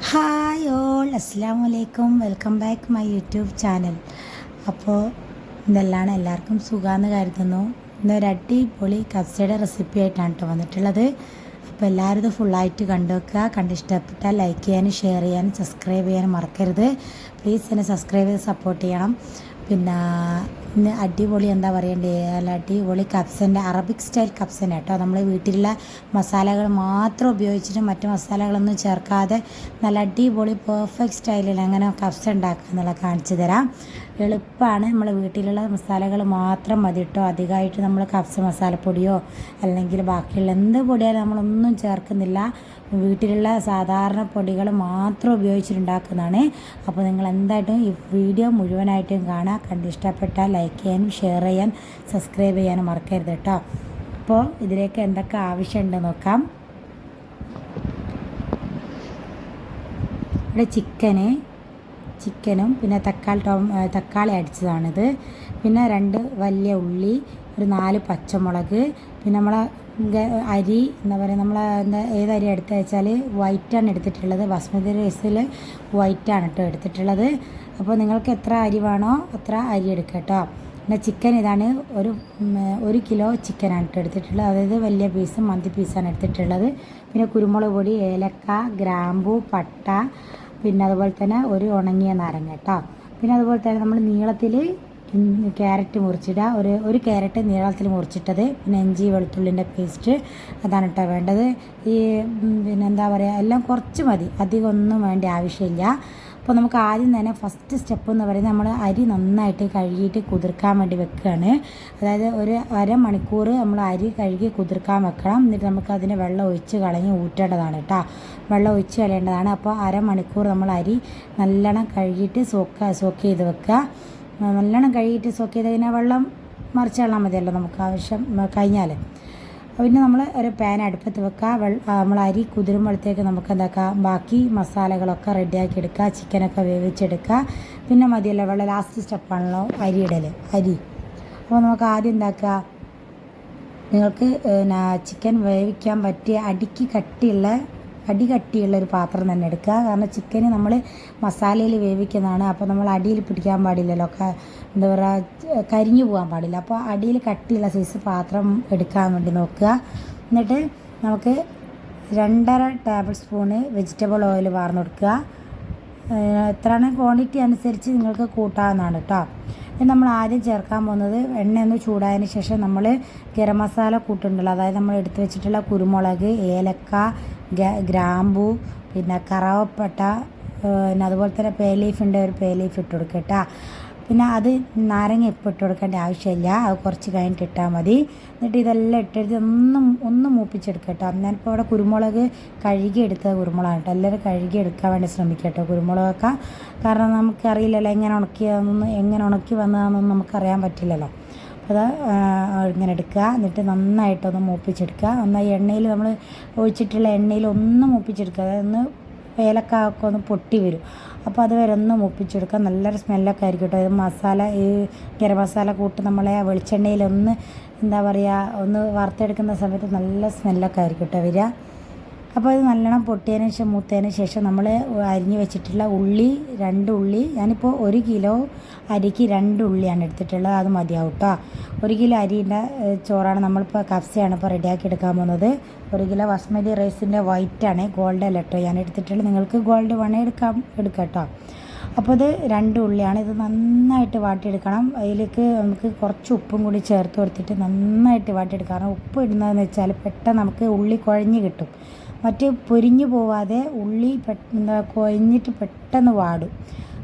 Hi all അസ്സലാമു അലൈക്കും, welcome back my YouTube channel. അപ്പോൾ ഇതെല്ലാം എല്ലാവർക്കും സുഖമാണെന്ന് കരുതുന്നു. ഇന്നൊരു അടിപൊളി കബ്സയുടെ റെസിപ്പി ആയിട്ടാണ് കേട്ടോ വന്നിട്ടുള്ളത്. അപ്പോൾ എല്ലാവരും ഇത് ഫുള്ളായിട്ട് കണ്ടു വെക്കുക. കണ്ടിഷ്ടപ്പെട്ടാൽ ലൈക്ക് ചെയ്യാനും ഷെയർ ചെയ്യാനും സബ്സ്ക്രൈബ് ചെയ്യാനും മറക്കരുത്. പ്ലീസ് എന്നെ സബ്സ്ക്രൈബ് ചെയ്ത് സപ്പോർട്ട് ചെയ്യണം. പിന്നെ ഇന്ന് അടിപൊളി എന്താ പറയണ്ടേ, നല്ല അടിപൊളി കബ്സൻ്റെ അറബിക് സ്റ്റൈൽ കബ്സന കേട്ടോ. നമ്മൾ വീട്ടിലുള്ള മസാലകൾ മാത്രം ഉപയോഗിച്ചിട്ട് മറ്റു മസാലകളൊന്നും ചേർക്കാതെ നല്ല അടിപൊളി പെർഫെക്റ്റ് സ്റ്റൈലിൽ അങ്ങനെ കബ്സ ഉണ്ടാക്കുക എന്നുള്ള കാണിച്ചു തരാം. എളുപ്പമാണ്. നമ്മൾ വീട്ടിലുള്ള മസാലകൾ മാത്രം മതി കേട്ടോ. അധികമായിട്ട് നമ്മൾ കബ്സ മസാലപ്പൊടിയോ അല്ലെങ്കിൽ ബാക്കിയുള്ള എന്ത് പൊടിയാലും നമ്മളൊന്നും ചേർക്കുന്നില്ല. വീട്ടിലുള്ള സാധാരണ പൊടികൾ മാത്രം ഉപയോഗിച്ചിട്ടുണ്ടാക്കുന്നതാണ്. അപ്പോൾ നിങ്ങൾ എന്തായിട്ടും ഈ വീഡിയോ മുഴുവനായിട്ടും കാണാം. കണ്ട് ഇഷ്ടപ്പെട്ടാൽ ലൈക്ക് ചെയ്യാനും ഷെയർ ചെയ്യാൻ സബ്സ്ക്രൈബ് ചെയ്യാനും മറക്കരുത് കേട്ടോ. അപ്പോൾ ഇതിലേക്ക് എന്തൊക്കെ ആവശ്യമുണ്ട് നോക്കാം. ഇവിടെ ചിക്കനും പിന്നെ തക്കാളി അടിച്ചതാണിത്. പിന്നെ 2 വലിയ ഉള്ളി, ഒരു 4 പച്ചമുളക്, പിന്നെ നമ്മളെ അരി എന്താ പറയുക, നമ്മൾ ഏത് അരി എടുത്തു വെച്ചാൽ വൈറ്റാണ് എടുത്തിട്ടുള്ളത്. ബസ്മതി റൈസിൽ വൈറ്റാണ് കേട്ടോ എടുത്തിട്ടുള്ളത്. അപ്പോൾ നിങ്ങൾക്ക് എത്ര അരി വേണോ അത്ര അരി എടുക്കുക കേട്ടോ. പിന്നെ ചിക്കൻ ഇതാണ്, ഒരു കിലോ ചിക്കനാണ് കേട്ടോ എടുത്തിട്ടുള്ളത്. അതായത് വലിയ പീസ് മന്തി പീസാണ് എടുത്തിട്ടുള്ളത്. പിന്നെ കുരുമുളക് പൊടി, ഏലക്ക, ഗ്രാമ്പു, പട്ട, പിന്നെ അതുപോലെ തന്നെ ഒരു ഉണങ്ങിയ നാരങ്ങ കേട്ടോ. പിന്നെ അതുപോലെ തന്നെ നമ്മൾ നീളത്തിൽ ക്യാരറ്റ് മുറിച്ചിടുക, ഒരു ക്യാരറ്റ് നീളത്തിൽ മുറിച്ചിട്ടത്. പിന്നെ ഇഞ്ചി വെളുത്തുള്ളിൻ്റെ പേസ്റ്റ്, അതാണ് കേട്ടോ വേണ്ടത്. ഈ പിന്നെ എന്താ പറയുക, എല്ലാം കുറച്ച് മതി, അധികം ഒന്നും വേണ്ട ആവശ്യമില്ല. അപ്പോൾ നമുക്ക് ആദ്യം തന്നെ ഫസ്റ്റ് സ്റ്റെപ്പ് എന്ന് പറയുന്നത് നമ്മൾ അരി നന്നായിട്ട് കഴുകിയിട്ട് കുതിർക്കാൻ വേണ്ടി വെക്കുകയാണ്. അതായത് ഒരു അരമണിക്കൂർ നമ്മൾ അരി കഴുകി കുതിർക്കാൻ വെക്കണം. എന്നിട്ട് നമുക്ക് അതിന് വെള്ളം ഒഴിച്ച് കളഞ്ഞ് ഊറ്റേണ്ടതാണ് കേട്ടോ. വെള്ളം ഒഴിച്ച് കളയേണ്ടതാണ്. അപ്പോൾ അരമണിക്കൂർ നമ്മൾ അരി നല്ലോണം കഴുകിയിട്ട് സോക്ക് ചെയ്ത് വെക്കുക. നല്ലോണം കഴുകിയിട്ട് സോക്ക് ചെയ്ത് കഴിഞ്ഞാൽ വെള്ളം മറിച്ച് കളയാൻ മതിയല്ലോ നമുക്ക് ആവശ്യം കഴിഞ്ഞാൽ. പിന്നെ നമ്മൾ ഒരു പാൻ അടുപ്പത്ത് വെക്കുക. നമ്മൾ അരി കുതിരുമ്പോഴത്തേക്ക് നമുക്ക് എന്താക്കാം, ബാക്കി മസാലകളൊക്കെ റെഡിയാക്കി എടുക്കുക. ചിക്കനൊക്കെ വേവിച്ചെടുക്കുക. പിന്നെ മതിയല്ലോ വെള്ളം, ലാസ്റ്റ് സ്റ്റെപ്പാണല്ലോ അരി. അപ്പോൾ നമുക്ക് ആദ്യം എന്താക്കുക, നിങ്ങൾക്ക് ചിക്കൻ വേവിക്കാൻ പറ്റിയ അടി കട്ടിയുള്ള ഒരു പാത്രം തന്നെ എടുക്കുക. കാരണം ചിക്കന് നമ്മൾ മസാലയിൽ വേവിക്കുന്നതാണ്. അപ്പോൾ നമ്മൾ അടിയിൽ പിടിക്കാൻ പാടില്ലല്ലോ, എന്താ പറയുക, കരിഞ്ഞു പോകാൻ പാടില്ല. അപ്പോൾ അടിയിൽ കട്ടിയുള്ള സൈസ് പാത്രം എടുക്കാൻ വേണ്ടി നോക്കുക. എന്നിട്ട് നമുക്ക് 2.5 ടേബിൾ സ്പൂണ് വെജിറ്റബിൾ ഓയിൽ വാർന്നു കൊടുക്കുക. എത്രയാണ് ക്വാണ്ടിറ്റി അനുസരിച്ച് നിങ്ങൾക്ക് കൂട്ടാവുന്നതാണ് കേട്ടോ. ഇത് നമ്മൾ ആദ്യം ചേർക്കാൻ പോകുന്നത്, എണ്ണ ഒന്ന് ചൂടായതിന് ശേഷം നമ്മൾ ഗരം മസാല കൂട്ടുണ്ടല്ലോ, അതായത് നമ്മൾ എടുത്തു വെച്ചിട്ടുള്ള കുരുമുളക്, ഏലക്ക, ഗ്രാമ്പു, പിന്നെ കറുവപ്പട്ട, പിന്നെ അതുപോലെ തന്നെ പേ ലീഫ് ഉണ്ട്, ഒരു പേ ലീഫ് ഇട്ട് കൊടുക്കുക കേട്ടോ. പിന്നെ അത് നാരങ്ങ ഇപ്പം ഇട്ട് കൊടുക്കേണ്ട ആവശ്യമില്ല, അത് കുറച്ച് കഴിഞ്ഞിട്ട് ഇട്ടാൽ മതി. എന്നിട്ട് ഇതെല്ലാം ഇട്ടെടുത്ത് ഒന്ന് മൂപ്പിച്ചെടുക്കുക കേട്ടോ. ഞാനിപ്പോൾ ഇവിടെ കുരുമുളക് കഴുകിയെടുത്ത കുരുമുളകാണ് കേട്ടോ. എല്ലാവരും കഴുകിയെടുക്കാൻ വേണ്ടി ശ്രമിക്കുക കേട്ടോ കുരുമുളകൊക്കെ. കാരണം നമുക്കറിയില്ലല്ലോ എങ്ങനെ ഉണക്കി വന്നതാണെന്നൊന്നും നമുക്കറിയാൻ പറ്റില്ലല്ലോ. അപ്പോൾ അത് ഇങ്ങനെ എടുക്കുക. എന്നിട്ട് നന്നായിട്ടൊന്ന് മൂപ്പിച്ചെടുക്കുക. നന്നായി എണ്ണയിൽ നമ്മൾ ഒഴിച്ചിട്ടുള്ള എണ്ണയിൽ ഒന്ന് മൂപ്പിച്ചെടുക്കുക. അതൊന്ന് ഏലക്കായൊക്കെ ഒന്ന് പൊട്ടി വരും. അപ്പോൾ അതുവരെ ഒന്ന് മൂപ്പിച്ചെടുക്കുക. നല്ലൊരു സ്മെല്ലൊക്കെ ആയിരിക്കും കേട്ടോ. ഇത് ഈ ഗരം മസാല കൂട്ട് നമ്മളെ വെളിച്ചെണ്ണയിലൊന്ന് എന്താ പറയുക, ഒന്ന് വറുത്തെടുക്കുന്ന സമയത്ത് നല്ല സ്മെല്ലൊക്കെ ആയിരിക്കും കേട്ടോ വരിക. അപ്പോൾ ഇത് നല്ലോണം പൊട്ടിയതിന് ശേഷം മൂത്തതിന് ശേഷം നമ്മൾ അരിഞ്ഞ് വെച്ചിട്ടുള്ള 2 ഉള്ളി, ഞാനിപ്പോൾ 1 കിലോ അരിക്ക് 2 ഉള്ളിയാണ് എടുത്തിട്ടുള്ളത്. അത് മതിയാവും കേട്ടോ. 1 കിലോ അരിയുടെ ചോറാണ് നമ്മളിപ്പോൾ കബ്സയാണ് ഇപ്പോൾ റെഡിയാക്കി എടുക്കാൻ പോകുന്നത്. 1 കിലോ ബസ്മതി റൈസിൻ്റെ വൈറ്റാണ്, ഗോൾഡ് അല്ല കേട്ടോ ഞാൻ എടുത്തിട്ടുള്ളത്. നിങ്ങൾക്ക് ഗോൾഡ് വേണേൽ എടുക്കാം കേട്ടോ. അപ്പോൾ ഇത് 2 ഉള്ളിയാണ്. ഇത് നന്നായിട്ട് വാട്ടിയെടുക്കണം. അതിലേക്ക് നമുക്ക് കുറച്ച് ഉപ്പും കൂടി ചേർത്ത് കൊടുത്തിട്ട് നന്നായിട്ട് വാട്ടിയെടുക്കാം. കാരണം ഉപ്പ് ഇടുന്നതെന്ന് വെച്ചാൽ പെട്ടെന്ന് നമുക്ക് ഉള്ളി കുഴഞ്ഞ് കിട്ടും. മറ്റ് പൊരിഞ്ഞു പോവാതെ ഉള്ളി കുഴഞ്ഞിട്ട് പെട്ടെന്ന് വാടും.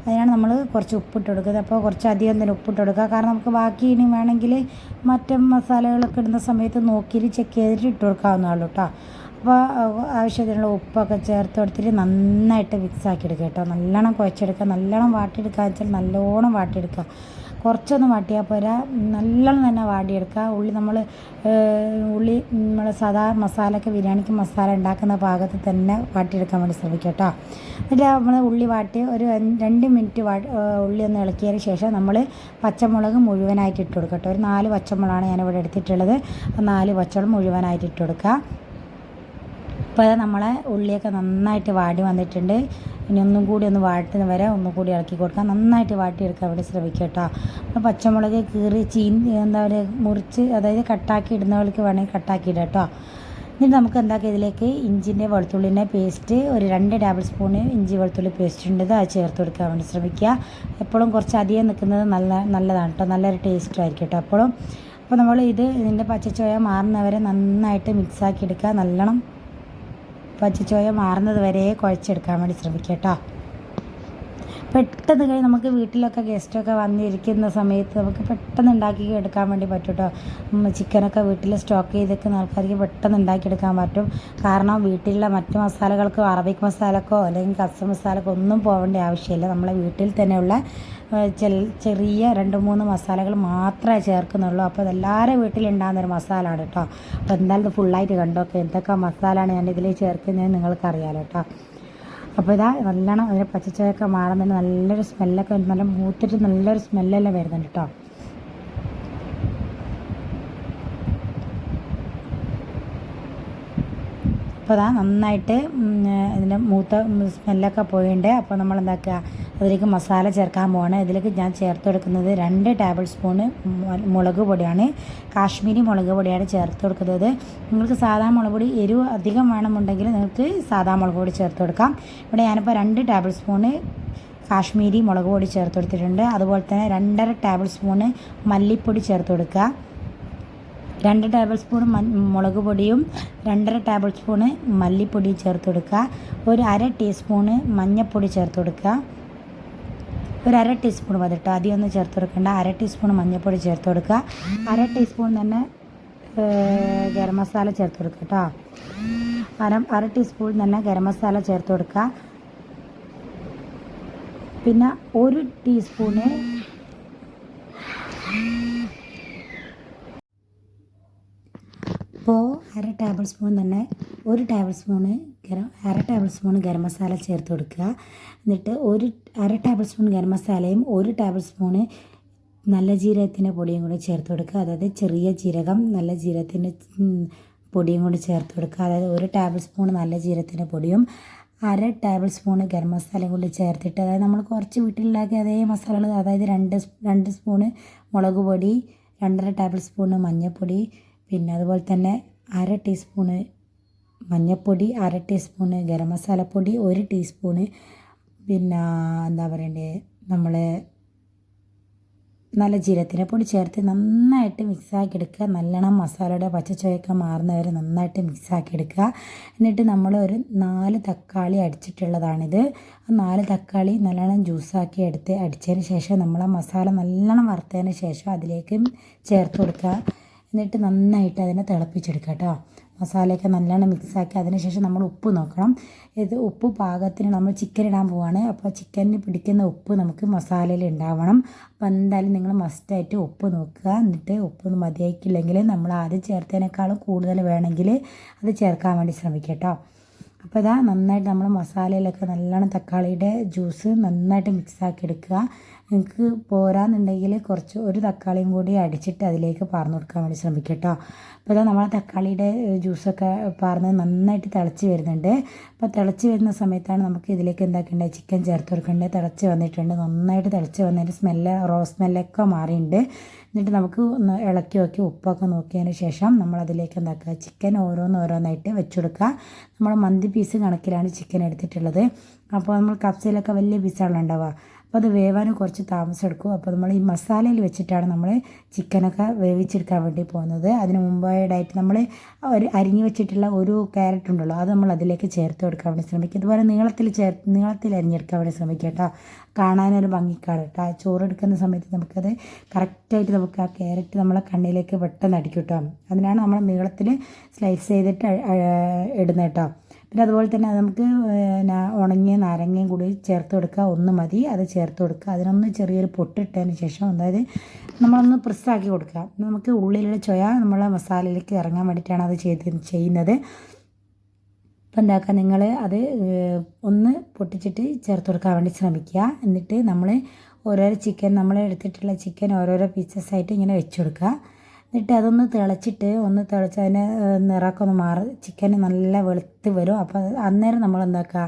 അതിനാണ് നമ്മൾ കുറച്ച് ഉപ്പിട്ട് കൊടുക്കുന്നത്. അപ്പോൾ കുറച്ച് അധികം തന്നെ ഉപ്പിട്ട് കൊടുക്കുക. കാരണം നമുക്ക് ബാക്കി ഇനി വേണമെങ്കിൽ മറ്റ് മസാലകളൊക്കെ ഇടുന്ന സമയത്ത് നോക്കിയിട്ട് ചെക്ക് ചെയ്തിട്ട് ഇട്ട് കൊടുക്കാവുന്നതാണ് കേട്ടോ. അപ്പോൾ ആവശ്യത്തിനുള്ള ഉപ്പൊക്കെ ചേർത്ത് കൊടുത്തിട്ട് നന്നായിട്ട് മിക്സാക്കി എടുക്കുക കേട്ടോ. നല്ലോണം കുഴച്ചെടുക്കുക. നല്ലോണം വാട്ടിയെടുക്കുക വെച്ചാൽ നല്ലോണം വാട്ടിയെടുക്കുക. കുറച്ചൊന്നും വാട്ടിയാൽ പോരാ, നല്ലോണം തന്നെ വാടിയെടുക്കുക. ഉള്ളി നമ്മൾ സാധാ മസാലയ്ക്ക് ബിരിയാണിക്ക് മസാല ഉണ്ടാക്കുന്ന പാകത്തിൽ തന്നെ വാട്ടിയെടുക്കാൻ വേണ്ടി ശ്രമിക്കുക കേട്ടോ. എന്നിട്ട് നമ്മൾ ഉള്ളി വാട്ടി ഒരു 2 മിനിറ്റ് ഉള്ളി ഒന്ന് ഇളക്കിയതിന് ശേഷം നമ്മൾ പച്ചമുളക് മുഴുവനായിട്ട് ഇട്ട് കൊടുക്കുക കേട്ടോ. ഒരു 4 പച്ചമുളകാണ് ഞാനിവിടെ എടുത്തിട്ടുള്ളത്. 4 പച്ചമുളക് മുഴുവനായിട്ട് ഇട്ട് കൊടുക്കുക. അപ്പോൾ അത് നമ്മളെ ഉള്ളിയൊക്കെ നന്നായിട്ട് വാടി വന്നിട്ടുണ്ട്. ഇനി ഒന്നും കൂടി ഒന്ന് വാട്ടുന്ന വരെ ഒന്നും കൂടി ഇളക്കി കൊടുക്കാം. നന്നായിട്ട് വാട്ടിയെടുക്കാൻ വേണ്ടി ശ്രമിക്കുക കേട്ടോ. അപ്പോൾ പച്ചമുളക് കീറി എന്താ പറയുക മുറിച്ച് അതായത് കട്ടാക്കി ഇടുന്നവർക്ക് വേണമെങ്കിൽ കട്ടാക്കി ഇടാം കേട്ടോ. ഇനി നമുക്ക് എന്താക്കുക ഇതിലേക്ക് ഇഞ്ചിൻ്റെ വെളുത്തുള്ളിൻ്റെ പേസ്റ്റ് ഒരു 2 ടേബിൾ സ്പൂണ് ഇഞ്ചി വെളുത്തുള്ളി പേസ്റ്റ് ഉണ്ട്, അത് ചേർത്ത് കൊടുക്കാൻ വേണ്ടി ശ്രമിക്കുക. എപ്പോഴും കുറച്ച് അധികം നിൽക്കുന്നത് നല്ലതാണ് കേട്ടോ, നല്ലൊരു ടേസ്റ്റ് ആയിരിക്കും കേട്ടോ എപ്പോഴും. അപ്പോൾ നമ്മൾ ഇതിൻ്റെ പച്ചച്ചോയ മാറുന്നവരെ നന്നായിട്ട് മിക്സാക്കി എടുക്കുക. നല്ലോണം പച്ചച്ചോയ മാറുന്നത് വരെ കുഴച്ചെടുക്കാൻ വേണ്ടി ശ്രമിക്കുക കേട്ടോ. പെട്ടെന്ന് കഴിഞ്ഞ് നമുക്ക് വീട്ടിലൊക്കെ ഗസ്റ്റൊക്കെ വന്നിരിക്കുന്ന സമയത്ത് നമുക്ക് പെട്ടെന്ന് ഉണ്ടാക്കി എടുക്കാൻ വേണ്ടി പറ്റും കേട്ടോ. ചിക്കനൊക്കെ വീട്ടിൽ സ്റ്റോക്ക് ചെയ്തേക്കുന്ന ആൾക്കാർക്ക് പെട്ടെന്ന് ഉണ്ടാക്കിയെടുക്കാൻ പറ്റും. കാരണം വീട്ടിലുള്ള മറ്റു മസാലകൾക്കോ അറബിക് മസാലക്കോ അല്ലെങ്കിൽ കസ്സം മസാലക്കോ ഒന്നും പോകേണ്ട ആവശ്യമില്ല. നമ്മളെ വീട്ടിൽ തന്നെയുള്ള ചെറിയ 2-3 മസാലകൾ മാത്രമേ ചേർക്കുന്നുള്ളൂ. അപ്പോൾ അതെല്ലാവരും വീട്ടിലുണ്ടാകുന്നൊരു മസാലയാണ് കേട്ടോ. അപ്പോൾ എന്തായാലും ഇത് ഫുള്ളായിട്ട് കണ്ടോക്കെ എന്തൊക്കെ മസാലയാണ് ഞാൻ ഇതിൽ ചേർക്കുന്നതെന്ന് നിങ്ങൾക്കറിയാമല്ലോ കേട്ടോ. അപ്പോൾ ഇതാ നല്ലോണം അതിൻ്റെ പച്ചച്ചോയൊക്കെ മാറുന്നുണ്ട്, നല്ലൊരു സ്മെല്ലൊക്കെ നല്ല മൂത്തിട്ട് നല്ലൊരു സ്മെല്ലെല്ലാം വരുന്നുണ്ട് കേട്ടോ. അപ്പോൾ അതാ നന്നായിട്ട് ഇതിൻ്റെ മൂത്ത സ്മെല്ലൊക്കെ പോയിട്ടുണ്ട്. അപ്പോൾ നമ്മൾ എന്താക്കുക അതിലേക്ക് മസാല ചേർക്കാൻ പോവാണ്. ഇതിലേക്ക് ഞാൻ ചേർത്ത് കൊടുക്കുന്നത് 2 ടേബിൾ സ്പൂണ് മുളക് പൊടിയാണ്, കാശ്മീരി മുളക് പൊടിയാണ് ചേർത്ത് കൊടുക്കുന്നത്. നിങ്ങൾക്ക് സാധാ മുളക് പൊടി എരിവ് അധികം വേണമെന്നുണ്ടെങ്കിൽ നിങ്ങൾക്ക് സാധാ മുളക് പൊടി ചേർത്ത് കൊടുക്കാം. ഇവിടെ ഞാനിപ്പോൾ 2 ടേബിൾ സ്പൂണ് കാശ്മീരി മുളക് പൊടി ചേർത്ത് കൊടുത്തിട്ടുണ്ട്. അതുപോലെ തന്നെ 2.5 ടേബിൾ സ്പൂണ് മല്ലിപ്പൊടി ചേർത്ത് കൊടുക്കുക. 2 ടേബിൾ സ്പൂൺ മുളക് പൊടിയും 2.5 ടേബിൾ സ്പൂണ് മല്ലിപ്പൊടിയും ചേർത്ത് കൊടുക്കുക. ഒരു 1/2 ടീസ്പൂണ് മഞ്ഞൾപ്പൊടി ചേർത്ത് കൊടുക്കുക. ഒരു 1/2 ടീസ്പൂൺ മതി കേട്ടോ, ആദ്യം ഒന്ന് ചേർത്ത് കൊടുക്കേണ്ട. 1/2 ടീസ്പൂൺ മഞ്ഞൾപ്പൊടി ചേർത്ത് കൊടുക്കുക. 1/2 ടീസ്പൂൺ തന്നെ ഗരം മസാല ചേർത്ത് കൊടുക്കുക കേട്ടോ. 1/2 ടീസ്പൂൺ തന്നെ ഗരം മസാല ചേർത്ത് കൊടുക്കുക. പിന്നെ 1 ടീസ്പൂണ് അപ്പോൾ 1/2 ടേബിൾ സ്പൂൺ തന്നെ 1 table spoon 1/2 table spoon garam masala ചേർത്ത് കൊടുക്കുക. എന്നിട്ട് 1/2 ടേബിൾ സ്പൂൺ ഗരം മസാലയും 1 ടേബിൾ സ്പൂണ് നല്ല ജീരകത്തിൻ്റെ പൊടിയും കൂടി ചേർത്ത് കൊടുക്കുക. അതായത് ചെറിയ ജീരകം നല്ല ജീരകത്തിൻ്റെ പൊടിയും കൂടി ചേർത്ത് കൊടുക്കുക. അതായത് 1 ടേബിൾ സ്പൂൺ നല്ല ജീരകത്തിൻ്റെ പൊടിയും 1/2 ടേബിൾ സ്പൂണ് ഗരം മസാലയും കൂടി ചേർത്തിട്ട്, അതായത് നമ്മൾ കുറച്ച് വീട്ടിലുണ്ടാക്കിയ അതേ മസാലകൾ, അതായത് 2 സ്പൂണ് മുളക് പൊടി, 2.5 ടേബിൾ സ്പൂണ് മഞ്ഞൾപ്പൊടി, പിന്നെ അതുപോലെ തന്നെ 1/2 ടീസ്പൂണ് മഞ്ഞൾപ്പൊടി, 1/2 ടീസ്പൂണ് ഗരം മസാലപ്പൊടി, 1 ടീസ്പൂണ് പിന്നെ എന്താ പറയണ്ടേ നമ്മൾ നല്ല ജീരകത്തിൻ്റെ പൊടി ചേർത്ത് നന്നായിട്ട് മിക്സാക്കി എടുക്കുക. നല്ലോണം മസാലയുടെ പച്ചച്ചുവയൊക്കെ മാറുന്നവരെ നന്നായിട്ട് മിക്സാക്കി എടുക്കുക. എന്നിട്ട് നമ്മൾ ഒരു 4 തക്കാളി അടിച്ചിട്ടുള്ളതാണിത്. ആ 4 തക്കാളി നല്ലോണം ജ്യൂസാക്കി അടിച്ചതിന് ശേഷം നമ്മൾ ആ മസാല നല്ലോണം വറുത്തതിന് ശേഷം അതിലേക്ക് ചേർത്ത് കൊടുക്കുക. എന്നിട്ട് നന്നായിട്ട് അതിനെ തിളപ്പിച്ചെടുക്കുക കേട്ടോ. മസാലയൊക്കെ നല്ലോണം മിക്സാക്കി അതിന് ശേഷം നമ്മൾ ഉപ്പ് നോക്കണം. ഇത് ഉപ്പ് പാകത്തിന് നമ്മൾ ചിക്കൻ ഇടാൻ പോവാണ്. അപ്പോൾ ചിക്കനിന് പിടിക്കുന്ന ഉപ്പ് നമുക്ക് മസാലയിൽ ഉണ്ടാവണം. അപ്പോൾ എന്തായാലും നിങ്ങൾ മസ്റ്റായിട്ട് ഉപ്പ് നോക്കുക. എന്നിട്ട് ഉപ്പ് മതിയായിക്കില്ലെങ്കിൽ നമ്മൾ ആദ്യം ചേർത്തതിനേക്കാളും കൂടുതൽ വേണമെങ്കിൽ അത് ചേർക്കാൻ വേണ്ടി ശ്രമിക്കുക കേട്ടോ. അപ്പോൾ ഇതാ നന്നായിട്ട് നമ്മൾ മസാലയിലൊക്കെ നല്ലോണം തക്കാളിയുടെ ജ്യൂസ് നന്നായിട്ട് മിക്സാക്കി എടുക്കുക. നിങ്ങൾക്ക് പോരാന്നുണ്ടെങ്കിൽ ഒരു തക്കാളിയും കൂടി അടിച്ചിട്ട് അതിലേക്ക് പാർന്ന് കൊടുക്കാൻ വേണ്ടി ശ്രമിക്കുക കേട്ടോ. അപ്പോൾ ഇതാ നമ്മളെ തക്കാളിയുടെ ജ്യൂസൊക്കെ പാർന്ന് നന്നായിട്ട് തിളച്ച് വരുന്നുണ്ട്. അപ്പോൾ തിളച്ച് വരുന്ന സമയത്താണ് നമുക്ക് ഇതിലേക്ക് എന്താക്കേണ്ടത്, ചിക്കൻ ചേർത്ത് കൊടുക്കേണ്ടത്. തിളച്ച് വന്നിട്ടുണ്ട്, നന്നായിട്ട് തിളച്ച് വന്നതിൻ്റെ റോ സ്മെല്ലൊക്കെ മാറിയിട്ടുണ്ട്. എന്നിട്ട് നമുക്ക് ഒന്ന് ഇളക്കി നോക്കി ഉപ്പൊക്കെ നോക്കിയതിന് ശേഷം നമ്മളതിലേക്ക് എന്താക്കുക, ചിക്കൻ ഓരോന്നായിട്ട് വെച്ച് കൊടുക്കുക. നമ്മൾ മന്തി പീസ് കണക്കിലാണ് ചിക്കൻ എടുത്തിട്ടുള്ളത്. അപ്പോൾ നമ്മൾ കപ്സയിലൊക്കെ വലിയ പീസാണല്ലോ ഉണ്ടാവുക. അപ്പോൾ അത് വേവാനും കുറച്ച് താമസം എടുക്കും. അപ്പോൾ നമ്മൾ ഈ മസാലയിൽ വെച്ചിട്ടാണ് നമ്മൾ ചിക്കനൊക്കെ വേവിച്ചെടുക്കാൻ വേണ്ടി പോകുന്നത്. അതിന് മുമ്പായിട്ടായിട്ട് നമ്മൾ അരിഞ്ഞു വെച്ചിട്ടുള്ള ഒരു ക്യാരറ്റ് ഉണ്ടല്ലോ, അത് നമ്മൾ അതിലേക്ക് ചേർത്ത് കൊടുക്കാൻ വേണ്ടി ശ്രമിക്കുക. ഇതുപോലെ നീളത്തിൽ അരിഞ്ഞെടുക്കാൻ വേണ്ടി ശ്രമിക്കുക കേട്ടോ. കാണാനൊരു ഭംഗിക്കാണ് കേട്ടോ. ചോറെടുക്കുന്ന സമയത്ത് നമുക്കത് കറക്റ്റായിട്ട് നമുക്ക് ആ ക്യാരറ്റ് നമ്മളെ കണ്ണിലേക്ക് പെട്ടെന്ന് അടിക്കും കേട്ടോ. അതിനാണ് നമ്മൾ നീളത്തിൽ സ്ലൈസ് ചെയ്തിട്ട് ഇടുന്നത് കേട്ടോ. പിന്നെ അതുപോലെ തന്നെ നമുക്ക് ഉണങ്ങിയ നാരങ്ങയും കൂടി ചേർത്ത് കൊടുക്കുക. 1 മതി, അത് ചേർത്ത് കൊടുക്കുക. അതിനൊന്ന് ചെറിയൊരു പൊട്ടിട്ടതിന് ശേഷം അതായത് നമ്മളൊന്ന് പ്രസ്സാക്കി കൊടുക്കുക. നമുക്ക് ഉള്ളിലുള്ള ചൊയ നമ്മളെ മസാലയിലേക്ക് ഇറങ്ങാൻ വേണ്ടിയിട്ടാണ് അത് ചെയ്യുന്നത്. അപ്പോൾ എന്താക്കുക, നിങ്ങൾ അത് ഒന്ന് പൊട്ടിച്ചിട്ട് ചേർത്ത് കൊടുക്കാൻ വേണ്ടി ശ്രമിക്കുക. എന്നിട്ട് നമ്മൾ ഓരോരോ ചിക്കൻ നമ്മൾ എടുത്തിട്ടുള്ള ചിക്കൻ ഓരോരോ പീസസ് ആയിട്ട് ഇങ്ങനെ വെച്ച് കൊടുക്കുക. എന്നിട്ട് അതൊന്ന് തിളച്ചിട്ട് ഒന്ന് തിളച്ച് അതിന് നിറമൊക്കെ ഒന്ന് മാറി ചിക്കൻ നല്ല വെളുത്ത് വരും. അപ്പോൾ അന്നേരം നമ്മൾ എന്താക്കുക,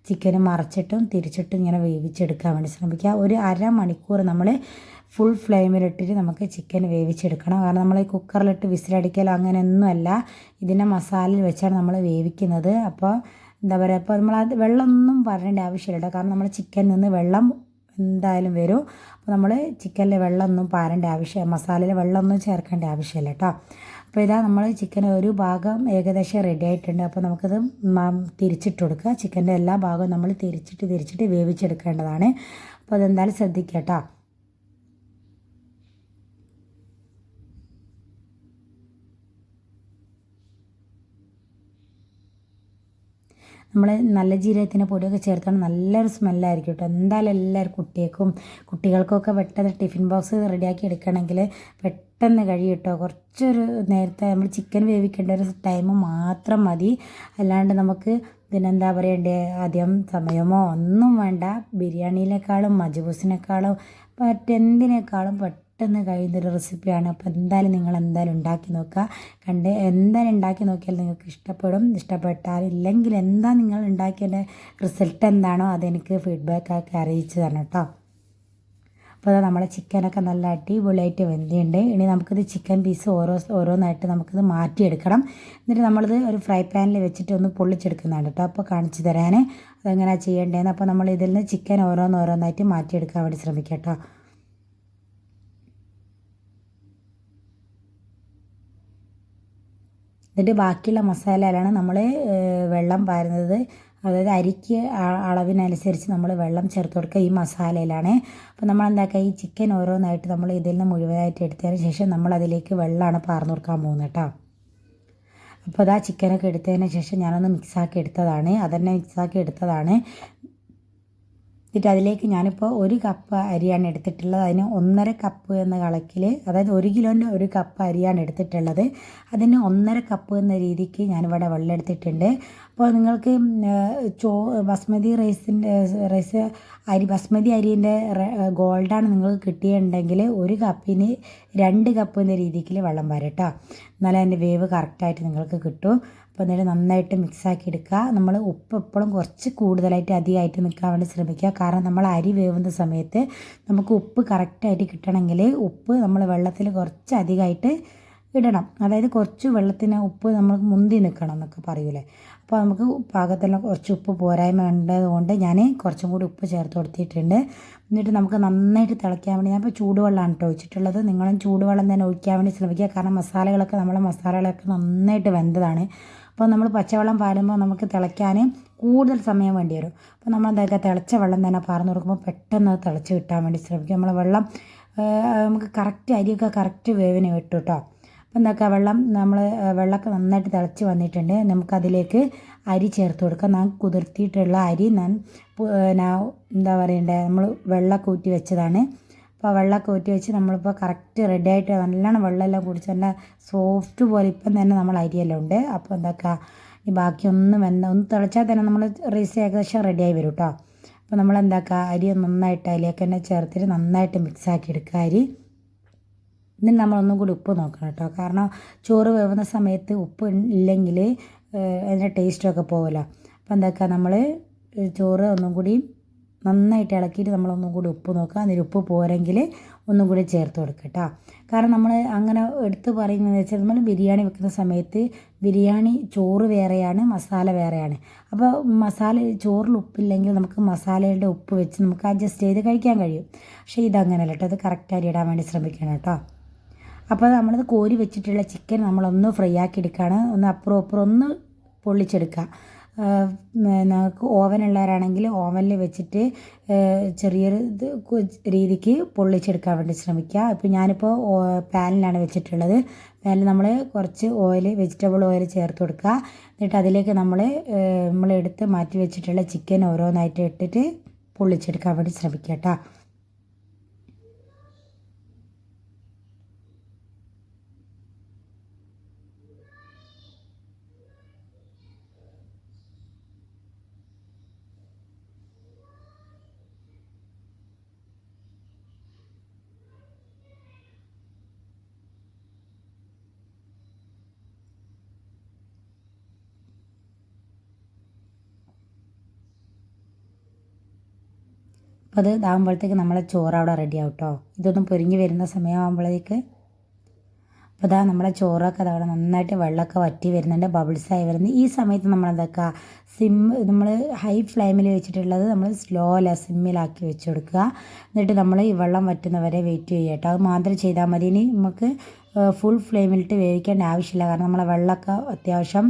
ചിക്കൻ മറിച്ചിട്ടും തിരിച്ചിട്ടും ഇങ്ങനെ വേവിച്ചെടുക്കാൻ വേണ്ടി ശ്രമിക്കുക. ഒരു അരമണിക്കൂർ നമ്മൾ ഫുൾ ഫ്ലെയിമിലിട്ടിട്ട് നമുക്ക് ചിക്കൻ വേവിച്ചെടുക്കണം. കാരണം നമ്മൾ കുക്കറിലിട്ട് വിസിലടിക്കലോ അങ്ങനെയൊന്നുമല്ല, ഇതിൻ്റെ മസാലയിൽ വെച്ചാണ് നമ്മൾ വേവിക്കുന്നത്. അപ്പോൾ എന്താ പറയുക, അപ്പോൾ നമ്മളത് വെള്ളമൊന്നും പറയേണ്ട ആവശ്യമില്ല, കാരണം നമ്മൾ ചിക്കനിൽ നിന്ന് വെള്ളം എന്തായാലും വരും. അപ്പോൾ നമ്മൾ ചിക്കനിൽ വെള്ളമൊന്നും പാരേണ്ട ആവശ്യം, മസാലയിൽ വെള്ളമൊന്നും ചേർക്കേണ്ട ആവശ്യമില്ല കേട്ടോ. അപ്പോൾ ഇതാ നമ്മൾ ചിക്കൻ ഒരു ഭാഗം ഏകദേശം റെഡി ആയിട്ടുണ്ട്. അപ്പോൾ നമുക്കത് തിരിച്ചിട്ട് കൊടുക്കുക. ചിക്കൻ്റെ എല്ലാ ഭാഗവും നമ്മൾ തിരിച്ചിട്ട് വേവിച്ചെടുക്കേണ്ടതാണ്. അപ്പോൾ അതെന്തായാലും ശ്രദ്ധിക്കുക കേട്ടോ. നമ്മൾ നല്ല ജീരകത്തിൻ്റെ പൊടിയൊക്കെ ചേർത്താണ് നല്ലൊരു സ്മെല്ലായിരിക്കും കേട്ടോ. എന്തായാലും എല്ലാവർക്കും കുട്ടികൾക്കൊക്കെ പെട്ടെന്ന് ടിഫിൻ ബോക്സ് റെഡിയാക്കി എടുക്കണമെങ്കിൽ പെട്ടെന്ന് കഴിയും കേട്ടോ. കുറച്ചൊരു നേരത്തെ നമ്മൾ ചിക്കൻ വേവിക്കേണ്ട ഒരു ടൈം മാത്രം മതി. അല്ലാണ്ട് നമുക്ക് പിന്നെന്താ പറയണ്ടേ, ആദ്യം സമയമോ ഒന്നും വേണ്ട. ബിരിയാണിയിലേക്കാളും മജ്ബൂസിനേക്കാളും മറ്റെന്തിനേക്കാളും പെട്ടെന്ന് കഴിയുന്നൊരു റെസിപ്പിയാണ്. അപ്പോൾ എന്തായാലും നിങ്ങൾ എന്തായാലും ഉണ്ടാക്കി നോക്കുക. എന്തായാലും ഉണ്ടാക്കി നോക്കിയാൽ നിങ്ങൾക്ക് ഇഷ്ടപ്പെടും. ഇഷ്ടപ്പെട്ടാലില്ലെങ്കിൽ എന്താ നിങ്ങൾ ഉണ്ടാക്കിയതിൻ്റെ റിസൾട്ട് എന്താണോ അതെനിക്ക് ഫീഡ്ബാക്കൊക്കെ അറിയിച്ച് തരണം കേട്ടോ. അപ്പോൾ നമ്മളെ ചിക്കനൊക്കെ നല്ല അടിപൊളിയായിട്ട് വെന്തിട്ടുണ്ട്. ഇനി നമുക്കിത് ചിക്കൻ പീസ് ഓരോന്നായിട്ട് നമുക്കിത് മാറ്റിയെടുക്കണം. എന്നിട്ട് നമ്മളിത് ഒരു ഫ്രൈ പാനിൽ വെച്ചിട്ട് ഒന്ന് പൊള്ളിച്ചെടുക്കുന്നതാണ് കേട്ടോ. അപ്പോൾ കാണിച്ചു തരാൻ അതെങ്ങനെയാണ് ചെയ്യേണ്ടതെന്ന്. അപ്പോൾ നമ്മൾ ഇതിൽ നിന്ന് ചിക്കൻ ഓരോന്നായിട്ട് മാറ്റിയെടുക്കാൻ വേണ്ടി ശ്രമിക്കാം കേട്ടോ. എന്നിട്ട് ബാക്കിയുള്ള മസാലയിലാണ് നമ്മൾ വെള്ളം പാരുന്നത്. അതായത് അരിക്ക് അളവിനനുസരിച്ച് നമ്മൾ വെള്ളം ചേർത്ത് കൊടുക്കുക ഈ മസാലയിലാണ്. അപ്പോൾ നമ്മൾ എന്താക്കുക, ഈ ചിക്കൻ ഓരോന്നായിട്ട് നമ്മൾ ഇതിൽ നിന്ന് മുഴുവനായിട്ട് എടുത്തതിന് ശേഷം നമ്മൾ അതിലേക്ക് വെള്ളമാണ് പാർന്നു കൊടുക്കാൻ പോകുന്നത് കേട്ടോ. അപ്പോൾ അതാ ചിക്കനൊക്കെ എടുത്തതിന് ശേഷം ഞാനൊന്ന് മിക്സാക്കി എടുത്തതാണ്. എന്നിട്ട് അതിലേക്ക് ഞാനിപ്പോൾ 1 കപ്പ് അരിയാണ് എടുത്തിട്ടുള്ളത്. അതിന് 1.5 കപ്പ് എന്ന കണക്കിൽ, അതായത് 1 കിലോൻ്റെ 1 കപ്പ് അരിയാണ് എടുത്തിട്ടുള്ളത്. അതിന് 1.5 കപ്പ് എന്ന രീതിക്ക് ഞാനിവിടെ വെള്ളം എടുത്തിട്ടുണ്ട്. അപ്പോൾ നിങ്ങൾക്ക് ബസ്മതി അരീൻ്റെ ഗോൾഡാണ് നിങ്ങൾക്ക് കിട്ടിയിട്ടുണ്ടെങ്കിൽ 1 കപ്പിന് 2 കപ്പ് എന്ന രീതിക്ക് വെള്ളം വരും കേട്ടോ. എന്നാലും അതിൻ്റെ വേവ് കറക്റ്റായിട്ട് നിങ്ങൾക്ക് കിട്ടും. അപ്പോൾ എന്നിട്ട് നന്നായിട്ട് മിക്സാക്കി എടുക്കുക. നമ്മൾ ഉപ്പ് എപ്പോഴും കുറച്ച് കൂടുതലായിട്ട് അധികമായിട്ട് നിൽക്കാൻ വേണ്ടി ശ്രമിക്കുക. കാരണം നമ്മൾ അരി വേവുന്ന സമയത്ത് നമുക്ക് ഉപ്പ് കറക്റ്റായിട്ട് കിട്ടണമെങ്കിൽ ഉപ്പ് നമ്മൾ വെള്ളത്തിൽ കുറച്ച് അധികമായിട്ട് ഇടണം. അതായത് കുറച്ച് വെള്ളത്തിന് ഉപ്പ് നമ്മൾ മുന്തി നിൽക്കണം എന്നൊക്കെ പറയൂലേ. അപ്പോൾ നമുക്ക് പാകത്തിന് കുറച്ച് ഉപ്പ് പോരായ്മ ഉണ്ടതുകൊണ്ട് ഞാൻ കുറച്ചും കൂടി ഉപ്പ് ചേർത്ത് കൊടുത്തിട്ടുണ്ട്. എന്നിട്ട് നമുക്ക് നന്നായിട്ട് തിളയ്ക്കാൻ വേണ്ടി ഞാനിപ്പോൾ ചൂടുവെള്ളമാണ് കേട്ടോ ഒഴിച്ചിട്ടുള്ളത്. നിങ്ങളും ചൂടുവെള്ളം തന്നെ ഒഴിക്കാൻ വേണ്ടി ശ്രമിക്കുക. കാരണം മസാലകളൊക്കെ നന്നായിട്ട് വെന്തതാണ്. അപ്പോൾ നമ്മൾ പച്ചവെള്ളം പാരുമ്പോൾ നമുക്ക് തിളയ്ക്കാൻ കൂടുതൽ സമയം വേണ്ടി വരും. അപ്പോൾ നമ്മൾ എന്താക്കുക, തിളച്ച വെള്ളം തന്നെ പാർന്ന് കൊടുക്കുമ്പോൾ പെട്ടെന്ന് തിളച്ച് കിട്ടാൻ വേണ്ടി ശ്രമിക്കുക. നമ്മൾ വെള്ളം നമുക്ക് അരിയൊക്കെ കറക്റ്റ് വേവിന് കിട്ടും കേട്ടോ. അപ്പോൾ എന്താക്കുക, വെള്ളമൊക്കെ നന്നായിട്ട് തിളച്ച് വന്നിട്ടുണ്ട്. നമുക്കതിലേക്ക് അരി ചേർത്ത് കൊടുക്കാം. ഞാൻ കുതിർത്തിയിട്ടുള്ള അരി എന്താ പറയണ്ടേ, നമ്മൾ വെള്ളമൊക്കെ ഊറ്റി വെച്ചതാണ്. അപ്പോൾ വെള്ളമൊക്കെ ഊറ്റി വെച്ച് നമ്മളിപ്പോൾ കറക്റ്റ് റെഡി ആയിട്ട് നല്ലോണം വെള്ളമെല്ലാം കുടിച്ച് നല്ല സോഫ്റ്റ് പോലെ ഇപ്പം തന്നെ നമ്മൾ അരിയെല്ലാം ഉണ്ട്. അപ്പോൾ എന്താക്കുക, ഈ ബാക്കി ഒന്ന് തിളച്ചാൽ തന്നെ നമ്മൾ റൈസ് ഏകദേശം റെഡിയായി വരും കേട്ടോ. അപ്പോൾ നമ്മൾ എന്താക്കുക, അരി നന്നായിട്ട് അതിലേക്ക് തന്നെ ചേർത്തിട്ട് നന്നായിട്ട് മിക്സാക്കി എടുക്കുക അരി. എന്നിട്ട് നമ്മളൊന്നും കൂടി ഉപ്പ് നോക്കണം കേട്ടോ. കാരണം ചോറ് വേവുന്ന സമയത്ത് ഉപ്പ് ഇല്ലെങ്കിൽ അതിൻ്റെ ടേസ്റ്റൊക്കെ പോകുമല്ലോ. അപ്പോൾ എന്താക്കുക, നമ്മൾ ചോറ് ഒന്നും കൂടി നന്നായിട്ട് ഇളക്കിയിട്ട് നമ്മളൊന്നും കൂടി ഉപ്പ് നോക്കുക. അതിൽ ഉപ്പ് പോരെങ്കിൽ ഒന്നും കൂടി ചേർത്ത് കൊടുക്കുക കേട്ടോ. കാരണം നമ്മൾ അങ്ങനെ എടുത്ത് പറയുന്നതെന്ന് വെച്ചാൽ നമ്മൾ ബിരിയാണി വെക്കുന്ന സമയത്ത് ചോറ് വേറെയാണ്, മസാല വേറെയാണ്. അപ്പോൾ ചോറിൽ ഉപ്പില്ലെങ്കിൽ നമുക്ക് മസാലയുടെ ഉപ്പ് വെച്ച് നമുക്ക് അഡ്ജസ്റ്റ് ചെയ്ത് കഴിക്കാൻ കഴിയും. പക്ഷേ ഇതങ്ങനെയല്ല കേട്ടോ, അത് കറക്റ്റായിട്ട് ഇടാൻ വേണ്ടി ശ്രമിക്കണം കേട്ടോ. അപ്പോൾ നമ്മളത് കോരി വെച്ചിട്ടുള്ള ചിക്കൻ നമ്മളൊന്ന് ഫ്രൈ ആക്കി എടുക്കുകയാണ്. ഒന്ന് അപ്പുറം ഒന്ന് പൊള്ളിച്ചെടുക്കുക. നമുക്ക് ഓവനുള്ളവരാണെങ്കിൽ ഓവനിൽ വെച്ചിട്ട് ചെറിയൊരു രീതിക്ക് പൊള്ളിച്ചെടുക്കാൻ വേണ്ടി ശ്രമിക്കുക. ഇപ്പോൾ ഞാനിപ്പോൾ പാനിലാണ് വെച്ചിട്ടുള്ളത്. പാനിൽ നമ്മൾ കുറച്ച് വെജിറ്റബിൾ ഓയിൽ ചേർത്ത് കൊടുക്കുക. എന്നിട്ട് അതിലേക്ക് നമ്മൾ എടുത്ത് മാറ്റി വെച്ചിട്ടുള്ള ചിക്കൻ ഓരോന്നായിട്ട് ഇട്ടിട്ട് പൊള്ളിച്ചെടുക്കാൻ വേണ്ടി ശ്രമിക്കുക കേട്ടോ. അപ്പോൾ അത് ഇതാകുമ്പോഴത്തേക്ക് നമ്മളെ ചോറ് അവിടെ റെഡി ആവും കേട്ടോ. ഇതൊന്നും പൊരിഞ്ഞ് വരുന്ന സമയമാകുമ്പോഴേക്ക് അപ്പോൾ ഇതാ നമ്മളെ ചോറൊക്കെ അതവിടെ നന്നായിട്ട് വെള്ളമൊക്കെ വറ്റി വരുന്നുണ്ട്, ബബിൾസായി വരുന്നത്. ഈ സമയത്ത് നമ്മൾ എന്താക്കുക, നമ്മൾ ഹൈ ഫ്ലെയിമിൽ വെച്ചിട്ടുള്ളത് നമ്മൾ സ്ലോ സിമ്മിലാക്കി വെച്ച് കൊടുക്കുക. എന്നിട്ട് നമ്മൾ ഈ വെള്ളം വറ്റുന്നവരെ വെയിറ്റ് ചെയ്യുക കേട്ടോ. അത് മാത്രം ചെയ്താൽ മതി. ഇനി നമുക്ക് ഫുൾ ഫ്ലെയിമിലിട്ട് വേവിക്കേണ്ട ആവശ്യമില്ല, കാരണം നമ്മളെ വെള്ളമൊക്കെ അത്യാവശ്യം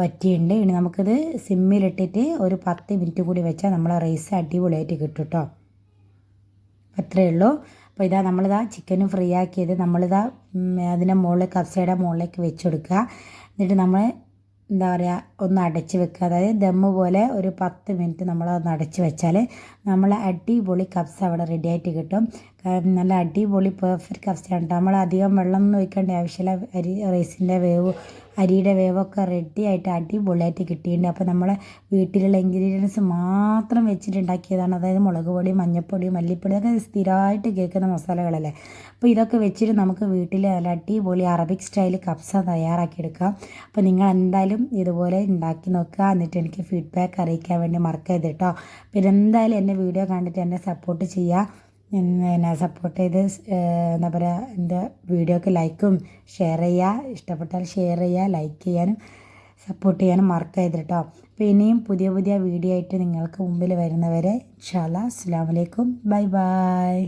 വറ്റിയുണ്ട്. ഇനി നമുക്കിത് സിമ്മിലിട്ടിട്ട് ഒരു 10 മിനിറ്റ് കൂടി വെച്ചാൽ നമ്മളെ റൈസ് അടിപൊളിയായിട്ട് കിട്ടും കേട്ടോ. അത്രയേ ഉള്ളൂ. അപ്പോൾ ഇതാ നമ്മളിതാ ചിക്കൻ ഫ്രീ ആക്കിയത് നമ്മളിതാ അതിൻ്റെ മുകളിൽ കബ്സയുടെ മുകളിലേക്ക് വെച്ച് കൊടുക്കുക. എന്നിട്ട് നമ്മൾ എന്താ പറയുക ഒന്ന് അടച്ച് വെക്കുക. അതായത് ദമ്മ് പോലെ ഒരു 10 മിനിറ്റ് നമ്മളതൊന്ന് അടച്ച് വെച്ചാൽ നമ്മൾ അടിപൊളി കബ്സ അവിടെ റെഡി ആയിട്ട് കിട്ടും. നല്ല അടിപൊളി പെർഫെക്റ്റ് കബ്സയാണ് കേട്ടോ. നമ്മൾ അധികം വെള്ളം ഒന്നും ഒഴിക്കേണ്ട ആവശ്യമില്ല. റൈസിൻ്റെ വേവ്, അരിയുടെ വേവൊക്കെ റെഡി ആയിട്ട് അടിപൊളിയായിട്ട് കിട്ടിയിട്ടുണ്ട്. അപ്പോൾ നമ്മളെ വീട്ടിലുള്ള ഇൻഗ്രീഡിയൻസ് മാത്രം വെച്ചിട്ടുണ്ടാക്കിയതാണ്. അതായത് മുളക് പൊടി, മഞ്ഞൾപ്പൊടി, മല്ലിപ്പൊടി, അതൊക്കെ സ്ഥിരമായിട്ട് കേൾക്കുന്ന മസാലകളല്ലേ. അപ്പോൾ ഇതൊക്കെ വെച്ചിട്ട് നമുക്ക് വീട്ടിൽ നല്ല അടിപൊളി അറബിക് സ്റ്റൈൽ കബ്സ തയ്യാറാക്കിയെടുക്കാം. അപ്പോൾ നിങ്ങൾ എന്തായാലും ഇതുപോലെ ഉണ്ടാക്കി നോക്കുക. എന്നിട്ട് എനിക്ക് ഫീഡ്ബാക്ക് അറിയിക്കാൻ വേണ്ടി മറക്കരുത് കേട്ടോ. പിന്നെ എന്തായാലും എൻ്റെ വീഡിയോ കണ്ടിട്ട് എന്നെ സപ്പോർട്ട് ചെയ്യുക. എന്നെ സപ്പോർട്ട് ചെയ്ത് എന്താ പറയുക, എൻ്റെ വീഡിയോക്ക് ലൈക്കും ഷെയർ ചെയ്യുക. ഇഷ്ടപ്പെട്ടാൽ ഷെയർ ചെയ്യുക, ലൈക്ക് ചെയ്യാനും സപ്പോർട്ട് ചെയ്യാനും മറക്കരുത് കേട്ടോ. അപ്പോൾ ഇനിയും പുതിയ പുതിയ വീഡിയോ ആയിട്ട് നിങ്ങൾക്ക് മുമ്പിൽ വരുന്നവരെ ഇൻഷാ അല്ലാഹ് അസ്സലാമു അലൈക്കും, ബൈ ബൈ.